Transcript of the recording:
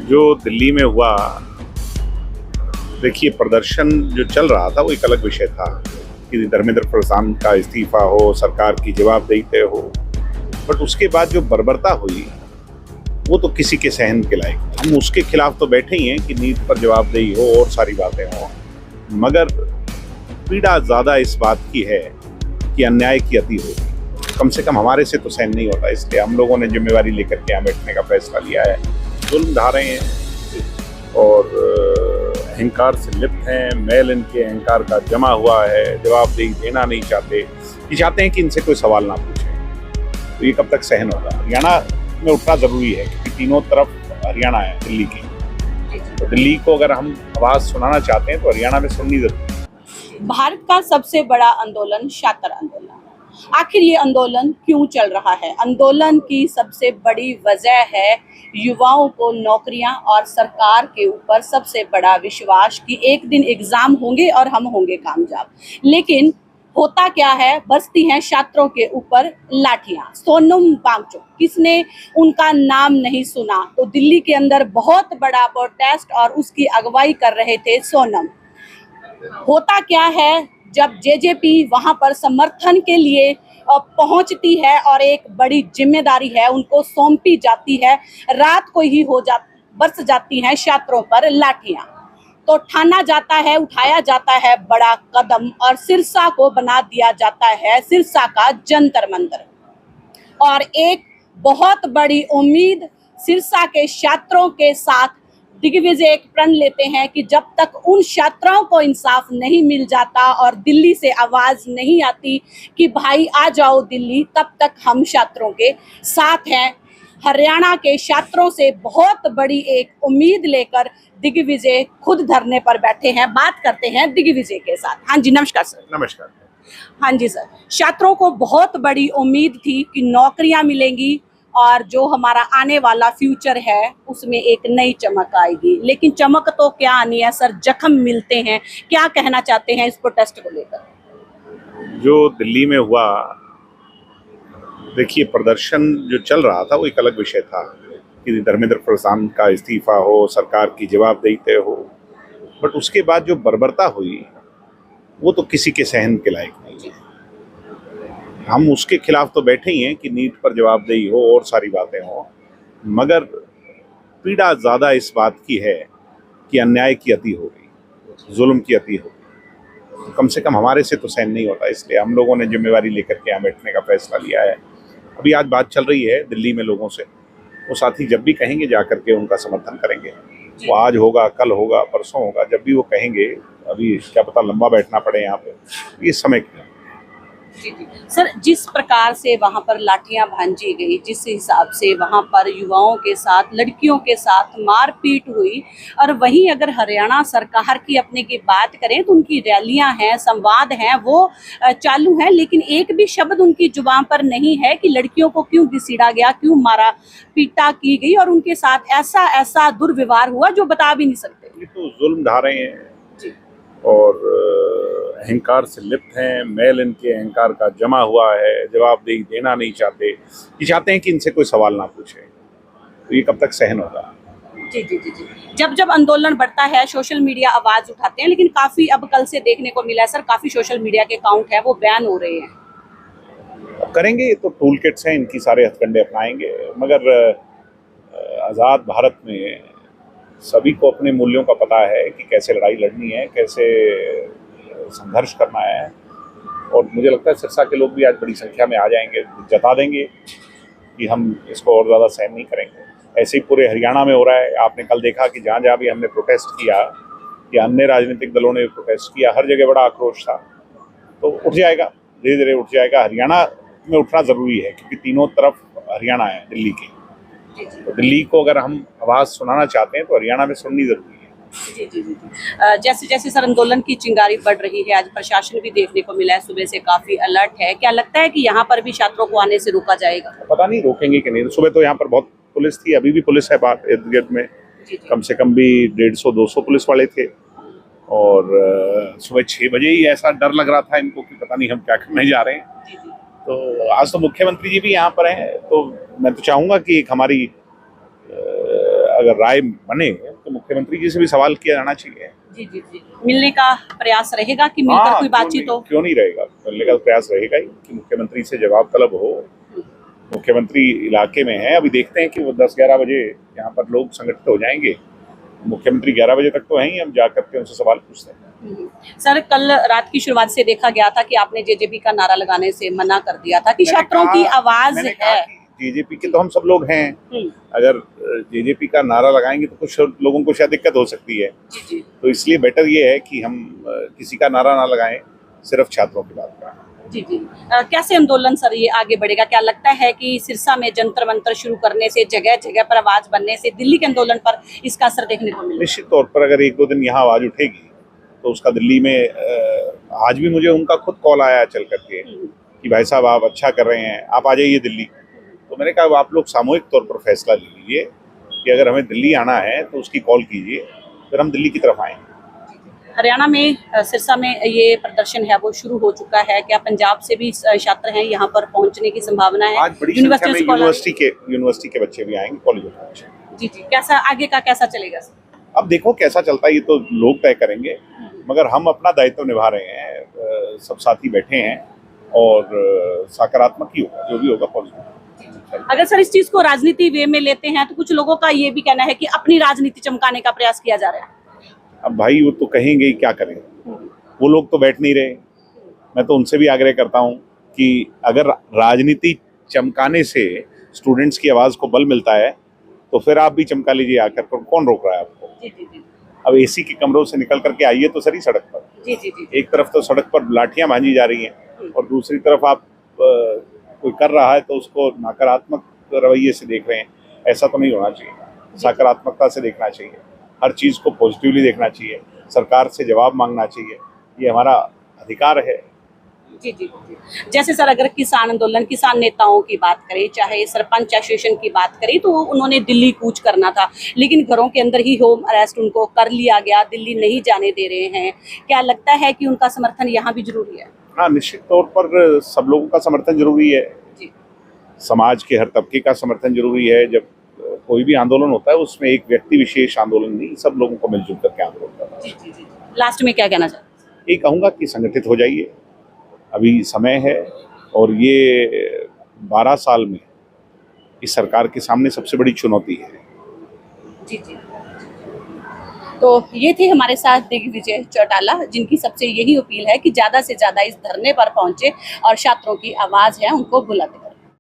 जो दिल्ली में हुआ, देखिए प्रदर्शन जो चल रहा था वो एक अलग विषय था कि धर्मेंद्र प्रधान का इस्तीफा हो, सरकार की जवाबदेही तय हो, बट उसके बाद जो बर्बरता हुई वो तो किसी के सहन के लायक नहीं। हम उसके खिलाफ तो बैठे ही हैं कि नीति पर जवाबदेही हो और सारी बातें हों, मगर पीड़ा ज़्यादा इस बात की है कि अन्याय की अति होगी। कम से कम हमारे से तो सहन नहीं होता, इसलिए हम लोगों ने जिम्मेवारी लेकर के यहाँ बैठने का फैसला लिया है। जुल्म ढा रहे हैं और अहंकार से लिप्त हैं, मैल इनके अहंकार का जमा हुआ है, जवाबदेही देना नहीं चाहते। ये चाहते हैं कि इनसे कोई सवाल ना पूछे, तो ये कब तक सहन होगा। हरियाणा में उठना ज़रूरी है क्योंकि तीनों तरफ हरियाणा है दिल्ली की, तो दिल्ली को अगर हम आवाज़ सुनाना चाहते हैं तो हरियाणा में सुननी जरूरी है। भारत का सबसे बड़ा आंदोलन छात्र आंदोलन, आखिर ये आंदोलन क्यों चल रहा है? आंदोलन की सबसे बड़ी वजह है युवाओं को नौकरियां और सरकार के ऊपर सबसे बड़ा विश्वास कि एक दिन एग्जाम होंगे और हम होंगे कामयाब। लेकिन होता क्या है, बरसती हैं छात्रों के ऊपर लाठियां। सोनम वांगचुक, किसने उनका नाम नहीं सुना? तो दिल्ली के अंदर बहुत बड़ा प्रोटेस्ट और उसकी अगुवाई कर रहे थे सोनम। होता क्या है, जब जेजेपी वहां पर समर्थन के लिए पहुंचती है और एक बड़ी जिम्मेदारी है उनको सौंपी जाती है, रात को ही बरस जाती हैं छात्रों पर लाठियां। तो ठाना जाता है, उठाया जाता है बड़ा कदम और सिरसा को बना दिया जाता है सिरसा का जंतर मंतर। और एक बहुत बड़ी उम्मीद सिरसा के छात्रों के साथ दिग्विजय एक प्रण लेते हैं कि जब तक उन छात्रों को इंसाफ नहीं मिल जाता और दिल्ली से आवाज नहीं आती कि भाई आ जाओ दिल्ली, तब तक हम छात्रों के साथ हैं। हरियाणा के छात्रों से बहुत बड़ी एक उम्मीद लेकर दिग्विजय खुद धरने पर बैठे हैं। बात करते हैं दिग्विजय के साथ। हाँ जी, नमस्कार सर। नमस्कार। हाँ जी सर, छात्रों को बहुत बड़ी उम्मीद थी कि नौकरियां मिलेंगी और जो हमारा आने वाला फ्यूचर है उसमें एक नई चमक आएगी, लेकिन चमक तो क्या आनी है सर, जख्म मिलते हैं। क्या कहना चाहते हैं इस प्रोटेस्ट को लेकर? जो दिल्ली में हुआ, देखिए प्रदर्शन जो चल रहा था वो एक अलग विषय था कि धर्मेंद्र प्रधान का इस्तीफा हो, सरकार की जवाबदेही तय हो, बट उसके बाद जो बर्बरता हुई वो तो किसी के सहन के लायक नहीं है। हम उसके खिलाफ तो बैठे ही हैं कि नीति पर जवाबदेही हो और सारी बातें हों, मगर पीड़ा ज़्यादा इस बात की है कि अन्याय की अति हो गई, जुल्म की अति हो गई। तो कम से कम हमारे से तो सहन नहीं होता, इसलिए हम लोगों ने जिम्मेवारी लेकर के यहाँ बैठने का फैसला लिया है। अभी आज बात चल रही है दिल्ली में लोगों से, वो साथी जब भी कहेंगे जा करके उनका समर्थन करेंगे। वो आज होगा, कल होगा, परसों होगा, जब भी वो कहेंगे। अभी क्या पता लंबा बैठना पड़े यहाँ पे, ये समय क्या। जी जी सर, जिस प्रकार से वहां पर लाठियां भांजी गई, जिस हिसाब से वहां पर युवाओं के साथ, लड़कियों के साथ मारपीट हुई, और वहीं अगर हरियाणा सरकार की अपने की बात करें तो उनकी रैलियां हैं, संवाद हैं, वो चालू हैं, लेकिन एक भी शब्द उनकी जुबान पर नहीं है कि लड़कियों को क्यों घसीटा गया, क्यों मारा पीटा की गई और उनके साथ ऐसा ऐसा दुर्व्यवहार हुआ जो बता भी नहीं सकते। ये तो जुल्म ढा रहे हैं और अहंकार से लिप्त हैं, मैल इनके अहंकार का जमा हुआ है, जवाबदेही देना नहीं चाहते। ये चाहते हैं कि इनसे कोई सवाल ना पूछे, तो ये कब तक सहन होगा। जी जी जी जी, जब जब आंदोलन बढ़ता है सोशल मीडिया आवाज उठाते हैं, लेकिन काफी अब कल से देखने को मिला है सर, काफी सोशल मीडिया के अकाउंट है वो बैन हो रहे हैं। अब करेंगे, तो टूल किट्स हैं, इनकी सारे हथकंडे अपनाएंगे, मगर आज़ाद भारत में सभी को अपने मूल्यों का पता है कि कैसे लड़ाई लड़नी है, कैसे संघर्ष करना है। और मुझे लगता है सिरसा के लोग भी आज बड़ी संख्या में आ जाएंगे, जता देंगे कि हम इसको और ज़्यादा सहन नहीं करेंगे। ऐसे ही पूरे हरियाणा में हो रहा है। आपने कल देखा कि जहाँ जहाँ भी हमने प्रोटेस्ट किया, या अन्य राजनीतिक दलों ने प्रोटेस्ट किया, हर जगह बड़ा आक्रोश था। तो उठ जाएगा, धीरे धीरे उठ जाएगा। हरियाणा में उठना ज़रूरी है क्योंकि तीनों तरफ हरियाणा है दिल्ली की, तो दिल्ली को अगर हम आवाज़ सुनाना चाहते हैं तो हरियाणा में सुननी ज़रूरी है। जी जी जी जी, जैसे जैसे सर आंदोलन की चिंगारी बढ़ रही है, आज प्रशासन भी देखने को मिला है, सुबह से काफी अलर्ट है। क्या लगता है कि यहाँ पर भी छात्रों को आने से रोका जाएगा? पता नहीं रोकेंगे कि नहीं। सुबह तो यहाँ पर बहुत पुलिस थी, अभी भी पुलिस है बाहर इर्द गिर्द में, कम से कम भी 150-200 पुलिस वाले थे। और सुबह 6 बजे ही ऐसा डर लग रहा था इनको कि पता नहीं हम क्या करने जा रहे हैं। तो आज तो मुख्यमंत्री जी भी यहाँ पर हैं, तो मैं तो चाहूँगा कि एक हमारी अगर राय बने तो मुख्यमंत्री जी से भी सवाल किया जाना चाहिए। जी जी जी, मिलने का प्रयास रहेगा कि मिलकर कोई बातचीत हो? क्यों नहीं रहेगा, मिलने का प्रयास रहेगा ही कि मुख्यमंत्री से जवाब तलब हो। मुख्यमंत्री इलाके में है, अभी देखते हैं कि वो 10-11 बजे यहाँ पर लोग संगठित हो जाएंगे। मुख्यमंत्री 11 बजे तक तो हैं ही, हम जा करके उनसे सवाल पूछते हैं। सर, कल रात की शुरुआत से देखा गया था कि आपने जेजेपी का नारा लगाने से मना कर दिया था कि छात्रों की आवाज है। जेजेपी के तो हम सब लोग हैं, अगर जेजेपी का नारा लगाएंगे तो कुछ लोगों को शायद दिक्कत हो सकती है। जी। तो इसलिए बेटर ये है कि हम किसी का नारा ना लगाएं, सिर्फ छात्रों की बात करें। जी जी, कैसे आंदोलन सर ये आगे बढ़ेगा? क्या लगता है कि सिरसा में जंतर मंतर शुरू करने से, जगह जगह पर आवाज बनने से दिल्ली के आंदोलन पर इसका असर देखने को मिलेगा? निश्चित तौर पर अगर 1-2 दिन यहाँ आवाज उठेगी तो उसका दिल्ली में आज भी मुझे उनका खुद कॉल आया चल करके कि भाई साहब आप अच्छा कर रहे हैं, आप आ जाइए दिल्ली। तो मैंने कहा आप लोग सामूहिक तौर पर फैसला ले लीजिए कि अगर हमें दिल्ली आना है तो उसकी कॉल कीजिए, फिर हम दिल्ली की तरफ आएँ। हरियाणा में सिरसा में ये प्रदर्शन है वो शुरू हो चुका है। क्या पंजाब से भी छात्र हैं यहाँ पर पहुँचने की संभावना है? आज बड़ी संख्या में यूनिवर्सिटी के बच्चे भी आएंगे, कॉलेजों के बच्चे। जी जी, कैसा आगे का कैसा चलेगा? अब देखो कैसा चलता है, ये तो लोग तय करेंगे, मगर हम अपना दायित्व निभा रहे हैं। सब साथी बैठे हैं और सकारात्मक ही होगा, जो भी होगा पॉजिटिव। अगर सर इस चीज को राजनीति वे में लेते हैं तो कुछ लोगों का ये भी कहना है कि अपनी राजनीति चमकाने का प्रयास किया जा रहा है। अब भाई वो तो कहेंगे ही, क्या करें, वो लोग तो बैठ नहीं रहे। मैं तो उनसे भी आग्रह करता हूं कि अगर राजनीति चमकाने से स्टूडेंट्स की आवाज को बल मिलता है तो फिर आप भी चमका लीजिए आकर, कौन रोक रहा है आपको? जी जी जी। अब एसी के कमरों से निकल करके आइए तो सही सड़क पर। जी जी जी। एक तरफ तो सड़क पर लाठियां भांजी जा रही हैं और दूसरी तरफ आप कोई कर रहा है तो उसको नकारात्मक रवैये से देख रहे हैं। ऐसा तो नहीं होना चाहिए, सकारात्मकता से देखना चाहिए, हर चीज़ को पॉजिटिवली देखना चाहिए, सरकार से जवाब मांगना चाहिए, ये हमारा अधिकार है। जी जी जी। जैसे सर अगर किसान आंदोलन, किसान नेताओं की बात करें, चाहे सरपंच एसोसिएशन की बात करें, तो उन्होंने दिल्ली कूच करना था, लेकिन घरों के अंदर ही होम अरेस्ट उनको कर लिया गया, दिल्ली नहीं जाने दे रहे हैं। क्या लगता है कि उनका समर्थन यहाँ भी जरूरी है? हाँ, निश्चित तौर पर सब लोगों का समर्थन जरूरी है जी। समाज के हर तबके का समर्थन जरूरी है। जब कोई भी आंदोलन होता है उसमें एक व्यक्ति विशेष आंदोलन नहीं, सब लोगों को मिलजुल करके आंदोलन करना है। जी जी जी। लास्ट में क्या कहना चाहते हैं? ये कहूँगा कि संगठित हो जाइए, अभी समय है, और ये 12 साल में इस सरकार के सामने सबसे बड़ी चुनौती है। जी जी। तो ये थे हमारे साथ दिग्विजय चौटाला, जिनकी सबसे यही अपील है कि ज़्यादा से ज़्यादा इस धरने पर पहुंचे और छात्रों की आवाज़ है उनको बुलंद करें।